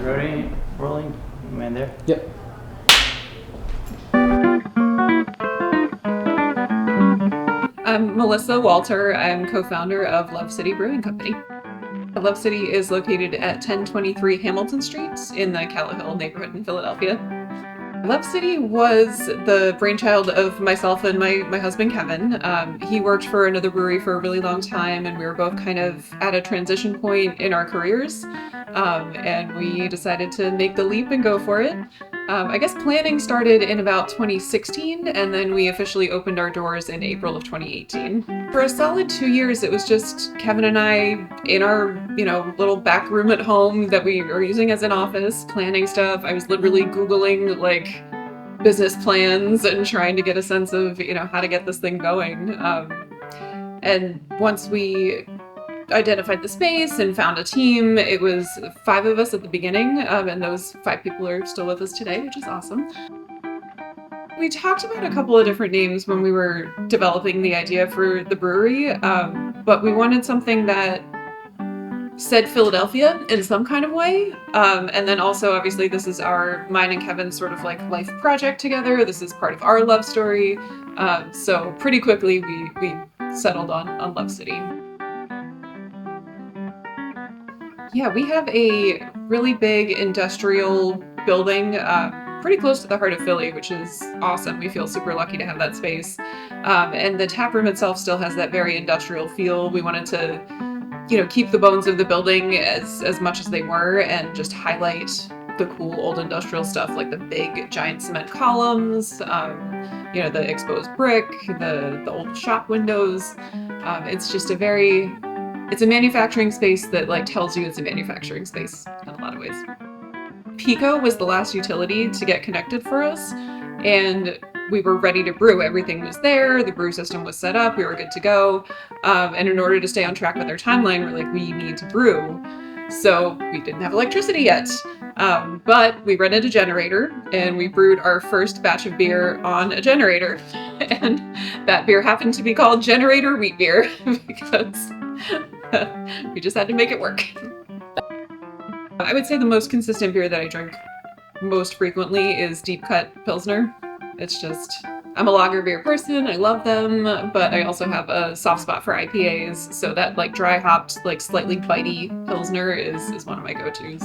Rolling? Am I there? Yep. I'm Melissa Walter. I'm co-founder of Love City Brewing Company. Love City is located at 1023 Hamilton Street in the Callowhill neighborhood in Philadelphia. Love City was the brainchild of myself and my husband Kevin. He worked for another brewery for a really long time, and we were both kind of at a transition point in our careers. And we decided to make the leap and go for it. I guess planning started in about 2016, and then we officially opened our doors in April of 2018. For a solid 2 years, it was just Kevin and I in our, little back room at home that we were using as an office, planning stuff. I was literally Googling like business plans and trying to get a sense of, how to get this thing going. And once we identified the space and found a team, it was 5 of us at the beginning, and those 5 people are still with us today, which is awesome. We talked about a couple of different names when we were developing the idea for the brewery, but we wanted something that said Philadelphia in some kind of way. And then also, obviously, this is mine and Kevin's sort of like life project together. This is part of our love story. So pretty quickly, we settled on Love City. Yeah, we have a really big industrial building pretty close to the heart of Philly, which is awesome. We feel super lucky to have that space. And the tap room itself still has that very industrial feel. We wanted to, keep the bones of the building as much as they were and just highlight the cool old industrial stuff, like the big giant cement columns, the exposed brick, the old shop windows. It's just it's a manufacturing space that tells you it's a manufacturing space in a lot of ways. Pico was the last utility to get connected for us, and we were ready to brew. Everything was there, the brew system was set up, we were good to go. And in order to stay on track with our timeline, we're like, we need to brew. So we didn't have electricity yet, but we rented a generator and we brewed our first batch of beer on a generator. And that beer happened to be called Generator Wheat Beer because we just had to make it work. I would say the most consistent beer that I drink most frequently is Deep Cut Pilsner. It's just, I'm a lager beer person, I love them, but I also have a soft spot for IPAs, so that dry hopped, slightly bitey Pilsner is one of my go-tos.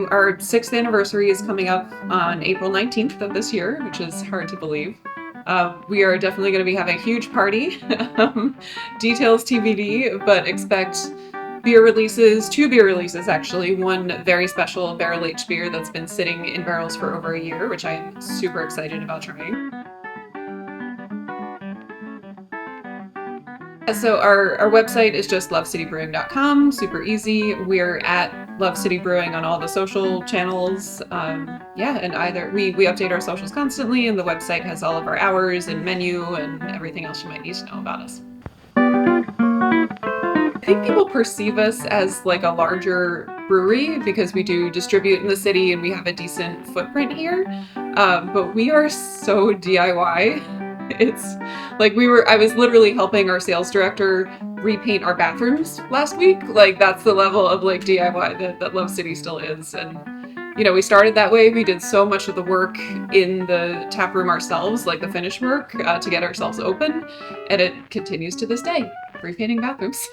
Our 6th anniversary is coming up on April 19th of this year, which is hard to believe. We are definitely going to be having a huge party. Details TBD, but expect 2 beer releases actually. One very special barrel-aged beer that's been sitting in barrels for over a year, which I am super excited about trying. So our website is just lovecitybrewing.com, super easy. We're at Love City Brewing on all the social channels. And we update our socials constantly, and the website has all of our hours and menu and everything else you might need to know about us. I think people perceive us as a larger brewery because we do distribute in the city and we have a decent footprint here. But we are so DIY. It's I was literally helping our sales director repaint our bathrooms last week. That's the level of DIY that Love City still is. And we started that way. We did so much of the work in the tap room ourselves, the finish work, to get ourselves open, and it continues to this day, repainting bathrooms.